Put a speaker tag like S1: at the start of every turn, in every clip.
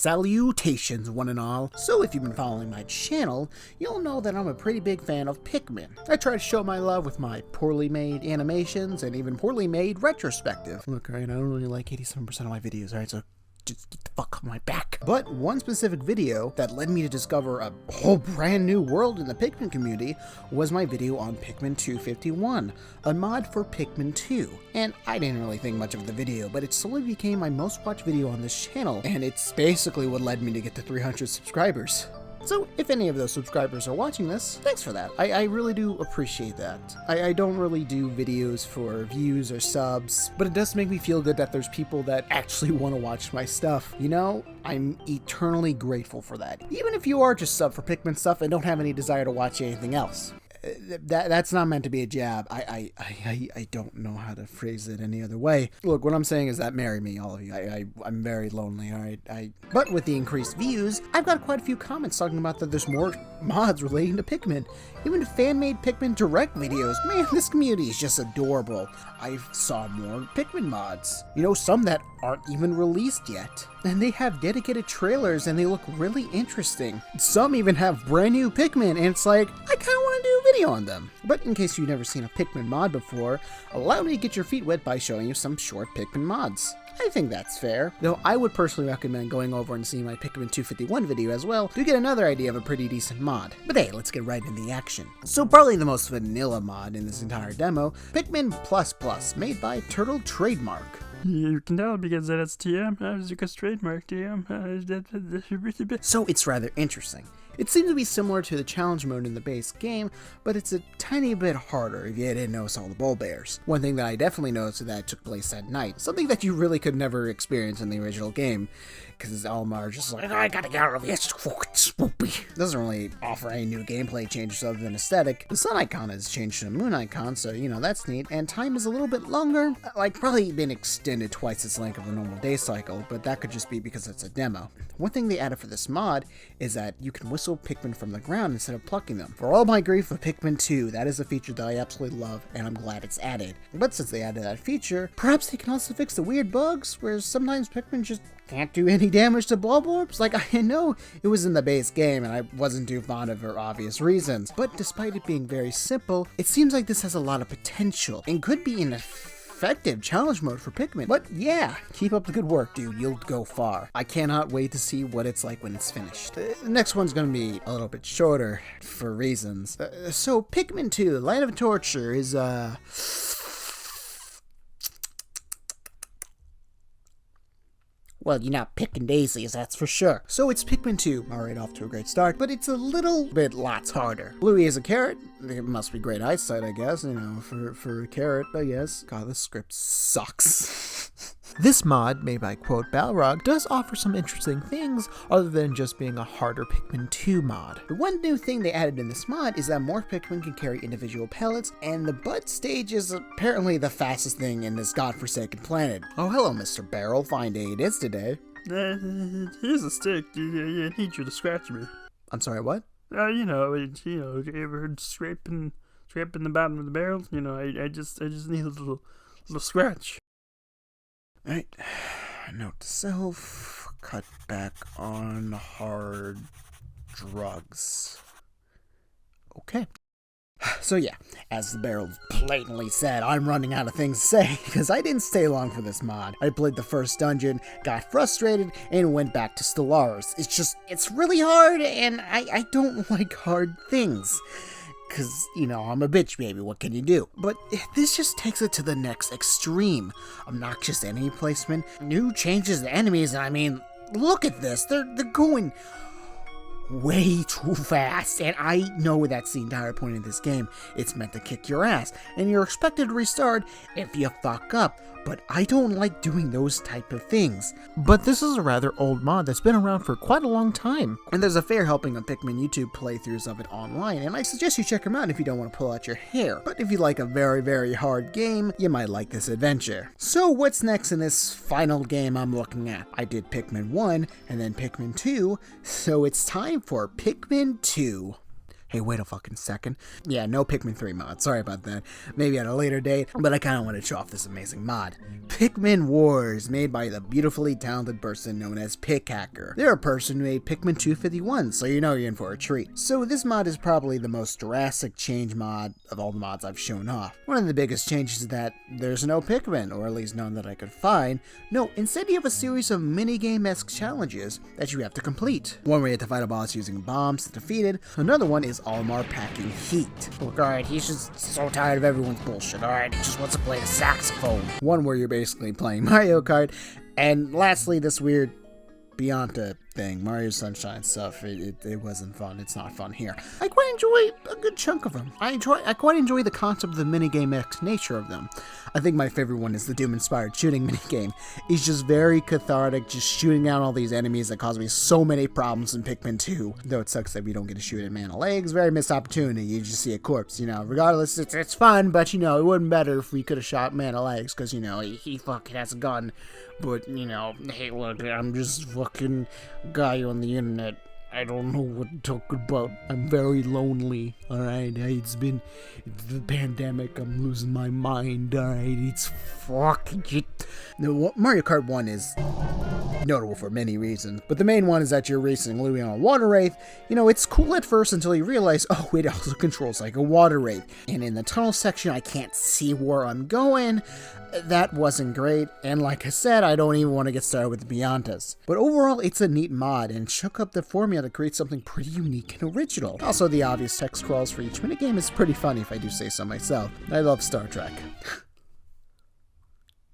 S1: Salutations One and All. So if you've been following my channel, you'll know that I'm a pretty big fan of Pikmin. I try to show my love with my poorly made animations and even poorly made retrospective. Look, alright, I don't really like 87% of my videos, alright, so just get the fuck off my back. But one specific video that led me to discover a whole brand new world in the Pikmin community was my video on Pikmin 251, a mod for Pikmin 2. And I didn't really think much of the video, but it slowly became my most watched video on this channel, and it's basically what led me to get to 300 subscribers. So, if any of those subscribers are watching this, thanks for that. I really do appreciate that. I don't really do videos for views or subs, but it does make me feel good that there's people that actually want to watch my stuff. You know, I'm eternally grateful for that. Even if you are just sub for Pikmin stuff and don't have any desire to watch anything else. That's not meant to be a jab. I don't know how to phrase it any other way. Look, what I'm saying is that marry me, all of you. I'm very lonely, alright? But with the increased views, I've got quite a few comments talking about that there's more mods relating to Pikmin. Even fan-made Pikmin Direct videos. Man, this community is just adorable. I saw more Pikmin mods. You know, some that aren't even released yet. And they have dedicated trailers and they look really interesting. Some even have brand new Pikmin and it's like, I kinda wanna do a video on them. But in case you've never seen a Pikmin mod before, allow me to get your feet wet by showing you some short Pikmin mods. I think that's fair, though I would personally recommend going over and seeing my Pikmin 251 video as well to get another idea of a pretty decent mod. But hey, let's get right into the action. So probably the most vanilla mod in this entire demo, Pikmin Plus Plus, made by Turtle Trademark.
S2: You can tell because that's TM, because trademark TM.
S1: So it's rather interesting. It seems to be similar to the challenge mode in the base game, but it's a tiny bit harder if you didn't notice all the bull bears. One thing that I definitely noticed is that it took place at night, something that you really could never experience in the original game, because Elmar just like, I gotta get out of this, spoopy. Doesn't really offer any new gameplay changes other than aesthetic. The sun icon has changed to a moon icon, so you know, that's neat, and time is a little bit longer, like probably been extended twice its length of the normal day cycle, but that could just be because it's a demo. One thing they added for this mod is that you can whistle Pikmin from the ground instead of plucking them. For all my grief with Pikmin 2, that is a feature that I absolutely love, and I'm glad it's added. But since they added that feature, perhaps they can also fix the weird bugs where sometimes Pikmin just can't do any damage to Bulborbs. Like, I know it was in the base game and I wasn't too fond of it for obvious reasons, but despite it being very simple, it seems like this has a lot of potential and could be an effective challenge mode for Pikmin. But yeah, keep up the good work, dude. You'll go far. I cannot wait to see what it's like when it's finished. The next one's gonna be a little bit shorter for reasons. So Pikmin 2, Land of Torture is well, you're not picking daisies, that's for sure. So it's Pikmin 2, alright, off to a great start, but it's a little bit lots harder. Bluey is a carrot. It must be great eyesight, I guess, you know, for a carrot, I guess. God, this script sucks. This mod, made by quote Balrog, does offer some interesting things other than just being a harder Pikmin 2 mod. The one new thing they added in this mod is that more Pikmin can carry individual pellets, and the Bud stage is apparently the fastest thing in this godforsaken planet. Oh, hello, Mr. Barrel. Fine day it is today.
S2: Here's a stick. I need you to scratch me.
S1: I'm sorry, what?
S2: You ever heard scraping the bottom of the barrel? You know, I just need a little scratch.
S1: Alright, note to self, cut back on hard drugs. Okay. So yeah, as the barrel blatantly said, I'm running out of things to say, because I didn't stay long for this mod. I played the first dungeon, got frustrated, and went back to Stellaris. It's really hard, and I don't like hard things. Because, you know, I'm a bitch baby, what can you do? But this just takes it to the next extreme. Obnoxious enemy placement, new changes to enemies, and I mean, look at this, they're going way too fast, and I know that's the entire point of this game. It's meant to kick your ass, and you're expected to restart if you fuck up, but I don't like doing those type of things. But this is a rather old mod that's been around for quite a long time, and there's a fair helping of Pikmin YouTube playthroughs of it online, and I suggest you check them out if you don't want to pull out your hair. But if you like a very, very hard game, you might like this adventure. So what's next in this final game I'm looking at? I did Pikmin 1, and then Pikmin 2, so it's time for Pikmin 2. Hey, wait a fucking second. Yeah, no Pikmin 3 mod. Sorry about that. Maybe at a later date, but I kind of want to show off this amazing mod. Pikmin Wars, made by the beautifully talented person known as Pikhacker. They're a person who made Pikmin 251, so you know you're in for a treat. So this mod is probably the most drastic change mod of all the mods I've shown off. One of the biggest changes is that there's no Pikmin, or at least none that I could find. No, instead you have a series of minigame-esque challenges that you have to complete. One where you have to fight a boss using bombs to defeat it. Another one is Almar packing heat. Look, alright, he's just so tired of everyone's bullshit, alright? He just wants to play the saxophone. One where you're basically playing Mario Kart. And lastly, this weird Beyonce thing, Mario Sunshine stuff, it wasn't fun. It's not fun here. I quite enjoy a good chunk of them. I quite enjoy the concept of the minigame-esque nature of them. I think my favorite one is the Doom-inspired shooting minigame. It's just very cathartic, just shooting down all these enemies that cause me so many problems in Pikmin 2. Though it sucks that we don't get to shoot at man of legs. Very missed opportunity. You just see a corpse, you know. Regardless, it's fun, but, you know, it wouldn't better if we could have shot man of legs, because, you know, he fucking has a gun. But, you know, hey, look, I'm just fucking guy on the internet. I don't know what to talk about. I'm very lonely, alright? It's the pandemic. I'm losing my mind, alright? It's fucking shit. No, Mario Kart 1 is notable for many reasons, but the main one is that you're racing Louie on a water wraith. You know, it's cool at first until you realize, oh, it also controls like a water wraith. And in the tunnel section, I can't see where I'm going. That wasn't great, and like I said, I don't even want to get started with the Beyontas. But overall, it's a neat mod, and shook up the formula to create something pretty unique and original. Also, the obvious text scrolls for each minigame is pretty funny if I do say so myself. I love Star Trek.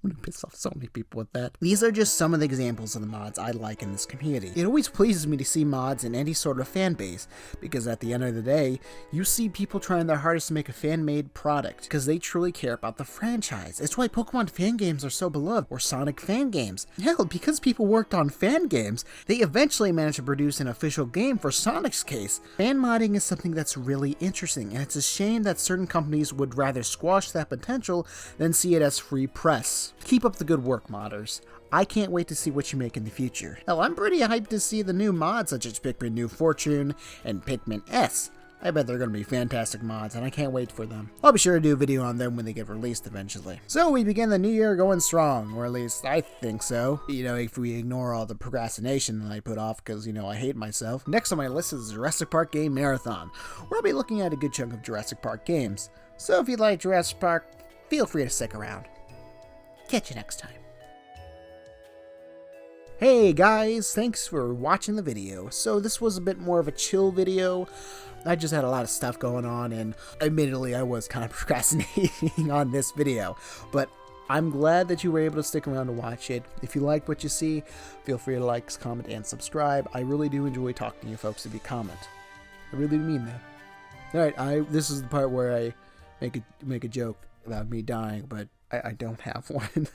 S1: I'm gonna piss off so many people with that. These are just some of the examples of the mods I like in this community. It always pleases me to see mods in any sort of fan base, because at the end of the day, you see people trying their hardest to make a fan-made product, because they truly care about the franchise. It's why Pokemon fan games are so beloved, or Sonic fan games. Hell, because people worked on fan games, they eventually managed to produce an official game for Sonic's case. Fan modding is something that's really interesting, and it's a shame that certain companies would rather squash that potential than see it as free press. Keep up the good work, modders. I can't wait to see what you make in the future. Hell, I'm pretty hyped to see the new mods such as Pikmin New Fortune and Pikmin S. I bet they're going to be fantastic mods, and I can't wait for them. I'll be sure to do a video on them when they get released eventually. So we begin the new year going strong, or at least I think so. You know, if we ignore all the procrastination that I put off because, you know, I hate myself. Next on my list is the Jurassic Park Game Marathon, where I'll be looking at a good chunk of Jurassic Park games. So if you like Jurassic Park, feel free to stick around. Catch you next time. Hey guys, thanks for watching the video. So this was a bit more of a chill video. I just had a lot of stuff going on, and admittedly I was kind of procrastinating on this video, but I'm glad that you were able to stick around to watch it. If you liked what you see, feel free to like, comment, and subscribe. I really do enjoy talking to you folks if you comment. I really do mean that. Alright, this is the part where I make a joke about me dying, but I don't have one.